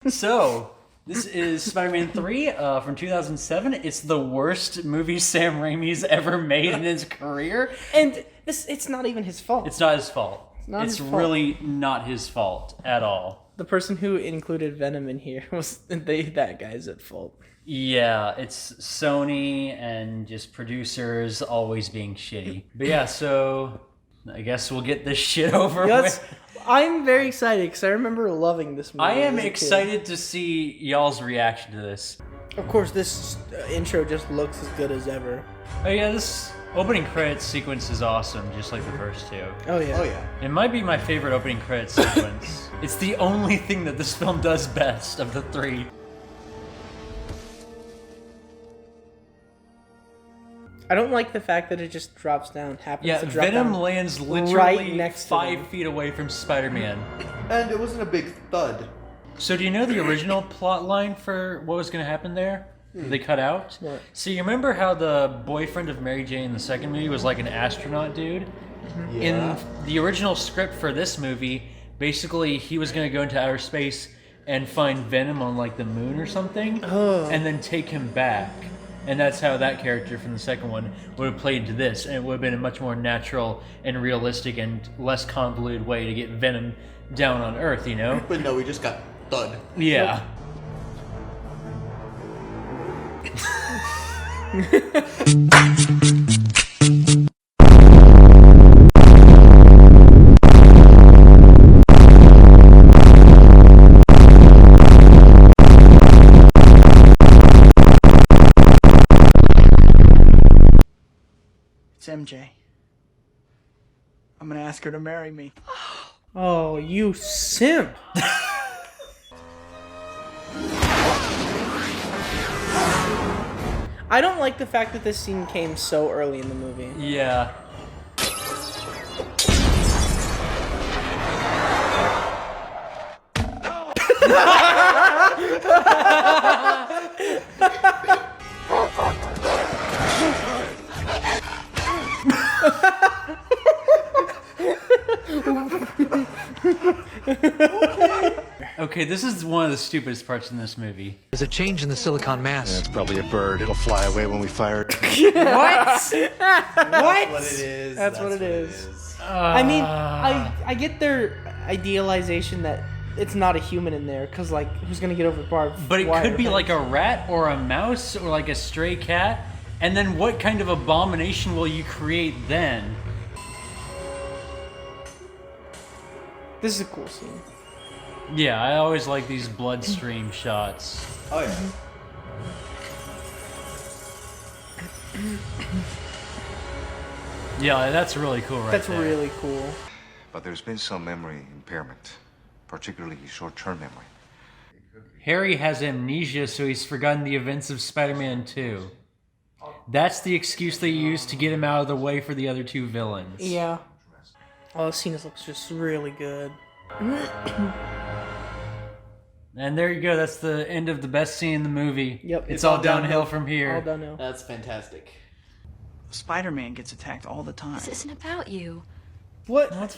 So, this is Spider-Man 3 from 2007. It's the worst movie Sam Raimi's ever made in his career. And it's not even his fault. It's not his fault. It's really not his fault at all. The person who included Venom in here was that guy's at fault. Yeah, it's Sony and just producers always being shitty. But yeah, so I guess we'll get this shit over with. I'm very excited because I remember loving this movie. I am excited to see y'all's reaction to this. Of course, this intro just looks as good as ever. Oh yeah, this opening credits sequence is awesome, just like the first two. Oh yeah. Oh yeah. It might be my favorite opening credits sequence. It's the only thing that this film does best of the three. I don't like the fact that it just drops down. Happens to drop Venom down lands literally right next to 5 them. feet away from Spider-Man. And it wasn't a big thud. So do you know the original plot line for what was going to happen there? They cut out? What? So you remember how the boyfriend of Mary Jane in the second movie was like an astronaut dude? Yeah. In the original script for this movie, basically he was going to go into outer space and find Venom on like the moon or something, and then take him back. And that's how that character from the second one would have played into this, and it would have been a much more natural and realistic and less convoluted way to get Venom down on Earth, you know? But no, we just got thud. Yeah. It's MJ. I'm gonna ask her to marry me. Oh, you simp! I don't like the fact that this scene came so early in the movie. Yeah. Okay, this is one of the stupidest parts in this movie. There's a change in the silicon mass. It's probably a bird. It'll fly away when we fire it. What? That's what it is. That's what it is. I mean, I get their idealization that it's not a human in there, because, like, who's gonna get over barbed But it wire, could be right? like a rat or a mouse or like a stray cat. And then what kind of abomination will you create then? This is a cool scene. Yeah, I always like these bloodstream shots. Oh yeah. Yeah, that's really cool right That's there. really cool. But there's been some memory impairment, particularly short-term memory. Harry has amnesia, so he's forgotten the events of Spider-Man 2. That's the excuse they use to get him out of the way for the other two villains. Yeah. Oh, this scene looks just really good. And there you go, that's the end of the best scene in the movie. Yep. It's all downhill from here. All downhill. That's fantastic. Spider-Man gets attacked all the time. This isn't about you. What?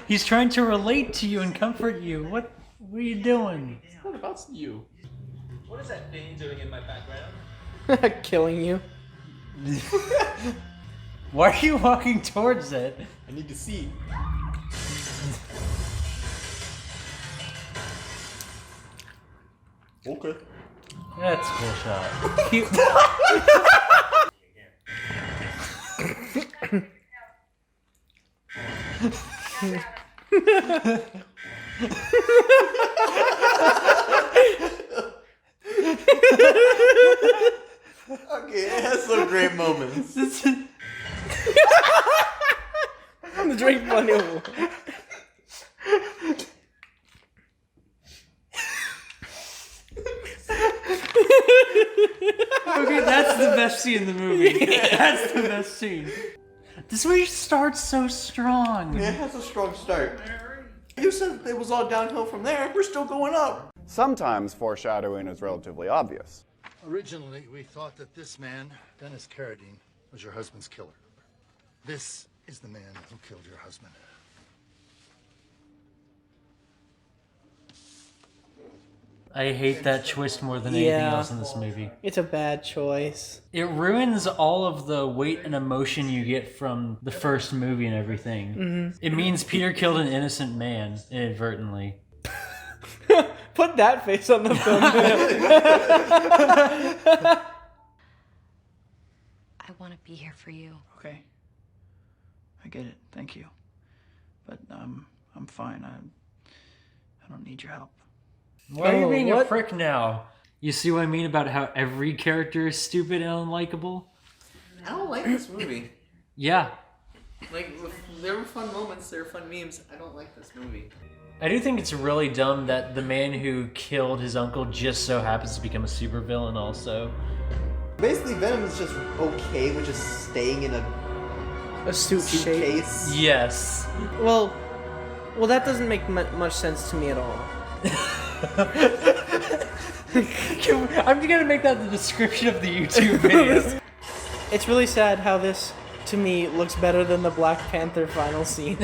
He's trying to relate to you and comfort you. What are you doing? What about you? What is that thing doing in my background? Killing you. Why are you walking towards it? I need to see. Okay. That's a cool shot. Cute. Okay, it has some great moments. The Drake Bunny. Okay, that's the best scene in the movie. That's the best scene. This movie starts so strong. It has a strong start. You said it was all downhill from there. We're still going up. Sometimes foreshadowing is relatively obvious. Originally, we thought that this man, Dennis Carradine, was your husband's killer. This is the man who killed your husband. I hate that twist more than anything Yeah. else in this movie. It's a bad choice. It ruins all of the weight and emotion you get from the first movie and everything. Mm-hmm. It means Peter killed an innocent man inadvertently. Put that face on the film. I want to be here for you. Okay. I get it. Thank you. But I'm fine. I don't need your help. Why are you being a what? prick now? You see what I mean about how every character is stupid and unlikable? I don't like this movie. Yeah. Like, there were fun moments, there were fun memes. I don't like this movie. I do think it's really dumb that the man who killed his uncle just so happens to become a supervillain also. Basically, Venom is just okay with just staying in A suit shape. suitcase. Yes. Well, that doesn't make much sense to me at all. I'm gonna make that the description of the YouTube video. It's really sad how this, to me, looks better than the Black Panther final scene.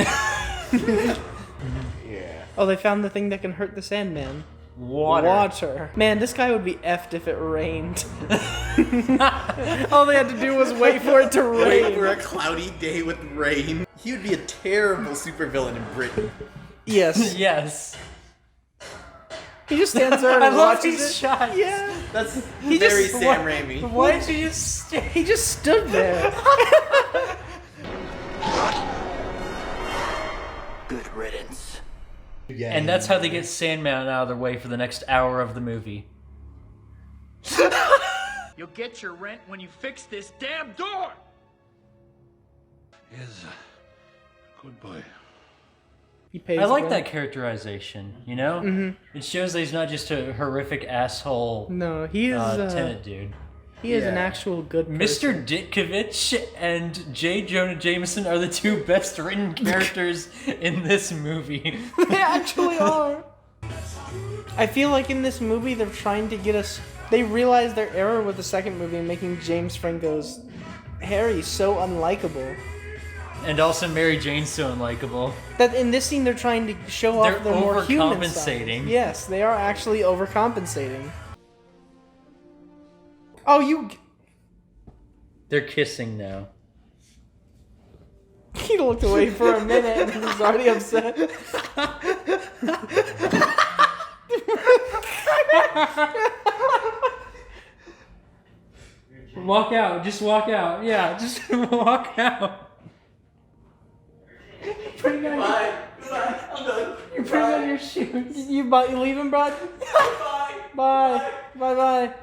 Yeah. Oh, they found the thing that can hurt the Sandman. Water. Water. Man, this guy would be effed if it rained. All they had to do was wait for it to Wait rain. for a cloudy day with rain. He would be a terrible supervillain in Britain. Yes. Yes. He just stands there and I love watches these it. shots. Yeah. That's He very just- Sam Raimi. Why did you just stay? He just stood there. Good riddance. And that's how they get Sandman out of their way for the next hour of the movie. You'll get your rent when you fix this damn door! He's a good boy. He pays I like well. that characterization, you know? It shows that he's not just a horrific asshole No, he is. tenant dude. He is an Yeah. actual good person. Mr. Ditkovich and J. Jonah Jameson are the two best written characters in this movie. They actually are. I feel like in this movie they're trying to get us. They realized their error with the second movie in making James Franco's Harry so unlikable. And also Mary Jane's so unlikable. That in this scene they're trying to show off They're their more human overcompensating. side. Yes, they are actually overcompensating. Oh, you. They're kissing now. He looked away for a minute and he was already upset. Walk out. Just walk out. Yeah, just walk out. Putting on Bye. Bye. I'm done. You're putting on your shoes. You leaving, bud? Bye. Bye. Bye bye.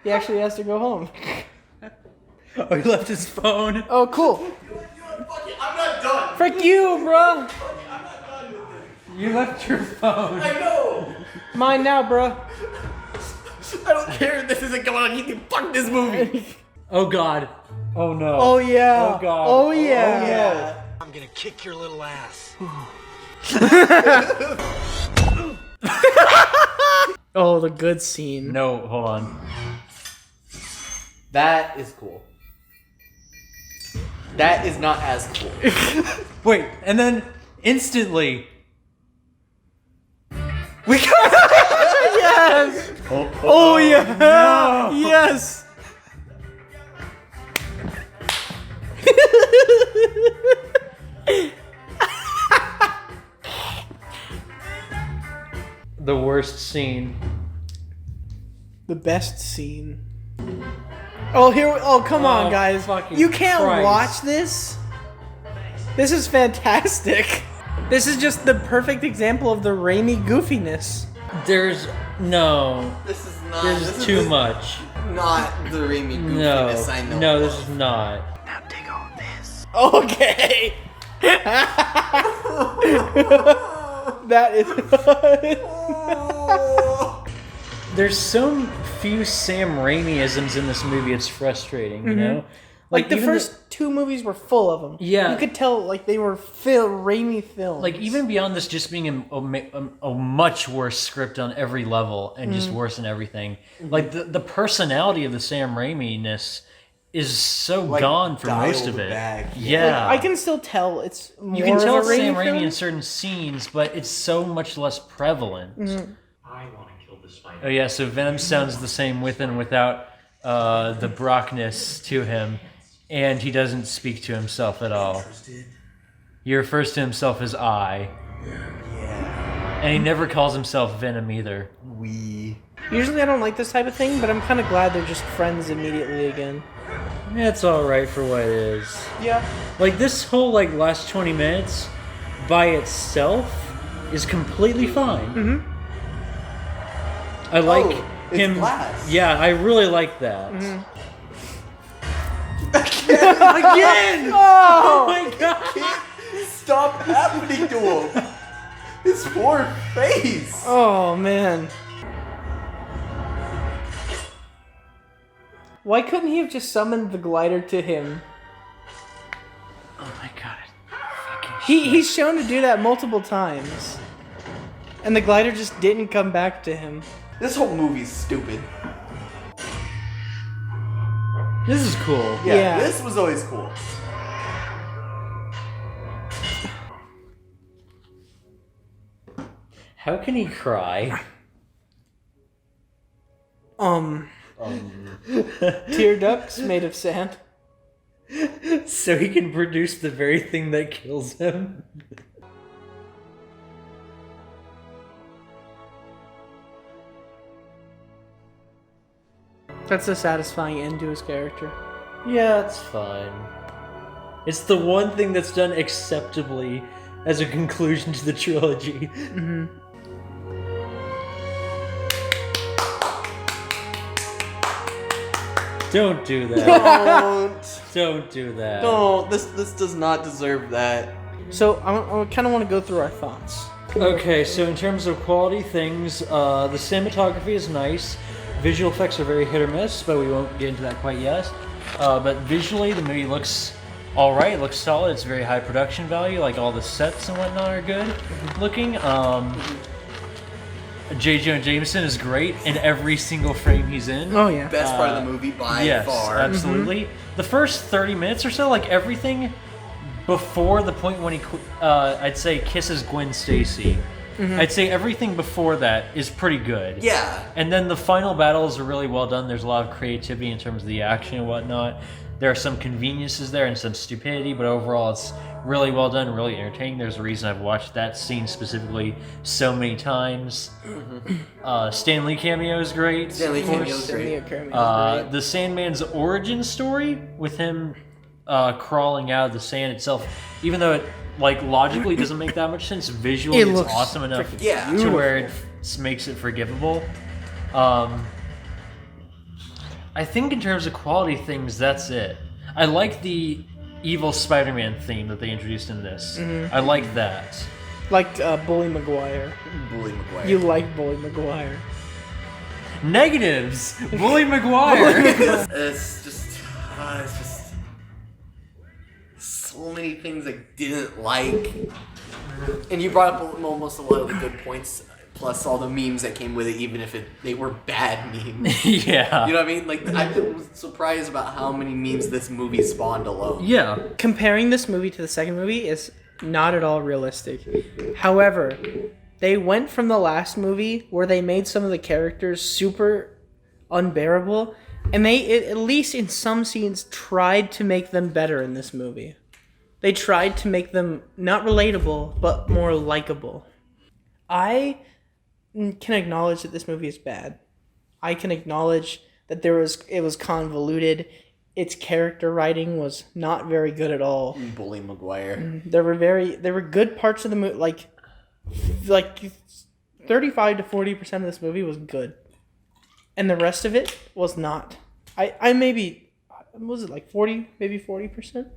He actually has to go home. Oh, he left his phone. Oh, cool. Fuck it. I'm not done. Frick you, bro. I'm not done with this. You left your phone. I know. Mine now, bro. I don't care if this isn't going on. You can fuck this movie. Oh God. Oh no. Oh yeah. Oh, God. Oh yeah. Yeah. I'm gonna kick your little ass. Oh, the good scene. No, hold on. That is cool. That is not as cool. Wait, and then instantly. We got yes. Oh yeah. Yes. The worst scene. The best scene. Oh here. Oh come on, Oh, guys. fucking You can't Christ. watch this. This is fantastic. This is just the perfect example of the Raimi goofiness. There's no. This is not. There's this too is much. Not the Raimi No. goofiness I know. No, of. this is not. Now take all this. Okay. That is. There's so few Sam Raimi-isms in this movie. It's frustrating, you know. Like the even first two movies were full of them. Yeah. You could tell like they were Raimi films. Like even beyond this just being a much worse script on every level and just worse in everything. Like the personality of the Sam Raimi-ness is so Like, gone for most dialed of it. back. Yeah. I can still tell it's more you can tell of it's a Raimi Sam Raimi film. in certain scenes, but it's so much less prevalent. I want to kill the Oh yeah, so Venom sounds the same with and without the Brockness to him, and he doesn't speak to himself at all. He refers to himself as I. Yeah. And he never calls himself Venom either. Usually I don't like this type of thing, but I'm kind of glad they're just friends immediately again. It's alright for what it is. Yeah. Like, this whole, like, last 20 minutes by itself is completely fine. Mm-hmm. I like it's him. glass. Yeah, I really like that. Mm-hmm. Again! Oh! My God! Stop happening to him. His poor face. Oh, man. Why couldn't he have just summoned the glider to him? Oh my God. He's shown to do that multiple times. And the glider just didn't come back to him. This whole movie's stupid. This is cool. Yeah. This was always cool. How can he cry? Tear ducts made of sand. So he can produce the very thing that kills him? That's a satisfying end to his character. Yeah, it's fine. It's the one thing that's done acceptably as a conclusion to the trilogy. Mm-hmm. Don't do that. Don't do that. No, this does not deserve that. So I kind of want to go through our thoughts. Okay, so in terms of quality things, the cinematography is nice. Visual effects are very hit or miss, but we won't get into that quite yet. But visually, the movie looks alright, it looks solid, it's very high production value, like all the sets and whatnot are good looking. J. Jonah Jameson is great in every single frame he's in. Oh yeah. Best part of the movie by Yes, far. absolutely. The first 30 minutes or so, like everything before the point when he, I'd say, kisses Gwen Stacy. I'd say everything before that is pretty good. Yeah. And then the final battles are really well done. There's a lot of creativity in terms of the action and whatnot. There are some conveniences there and some stupidity, but overall it's really well done, really entertaining. There's a reason I've watched that scene specifically so many times. Stan Lee cameo is great. Stan Lee of course. cameo is great. The Sandman's origin story with him crawling out of the sand itself, even though it like logically doesn't make that much sense, visually It it's looks awesome enough Yeah. to where it makes it forgivable. I think in terms of quality things, that's it. I like the evil Spider-Man theme that they introduced in this. I like that. Like Bully Maguire. Bully Maguire. You like Bully Maguire. Negatives! Bully Maguire! It's just so many things I didn't like. And you brought up almost a lot of the good points, plus all the memes that came with it, even if they were bad memes. Yeah. You know what I mean? Like, I was surprised about how many memes this movie spawned alone. Yeah. Comparing this movie to the second movie is not at all realistic. However, they went from the last movie where they made some of the characters super unbearable, and they, at least in some scenes, tried to make them better in this movie. They tried to make them not relatable, but more likable. I can acknowledge that this movie is bad. I can acknowledge that it was convoluted. Its character writing was not very good at all. Bully Maguire. There were good parts of the movie, like 35 to 40% of this movie was good, and the rest of it was not. I maybe, was it like 40, maybe 40%?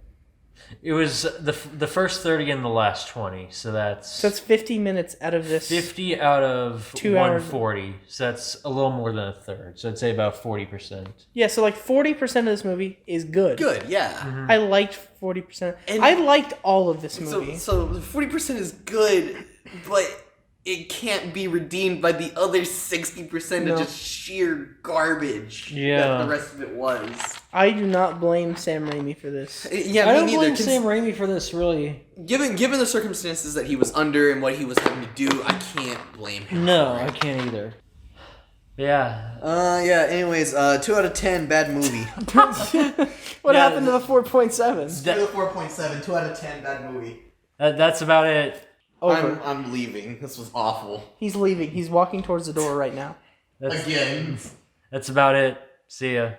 It was the first 30 and the last 20, so that's 50 minutes out of this. 50 out of 2 hours. 140, so that's a little more than a third. So I'd say about 40%. Yeah, so like 40% of this movie is good. Good, yeah. I liked 40%. And- I liked all of this movie. So 40% is good, but it can't be redeemed by the other 60% No. of just sheer garbage Yeah. that the rest of it was. I do not blame Sam Raimi for this. Yeah, I me don't neither. blame Sam Raimi for this, really. Given the circumstances that he was under and what he was having to do, I can't blame him. No, for it. I can't either. Yeah. Yeah. Anyways, 2 out of 10. Bad movie. What Yeah, happened to the 4.7? Still 4.7. 2 out of 10. Bad movie. That's about it. Over. I'm leaving. This was awful. He's leaving. He's walking towards the door right now. Again. That's about it. See ya.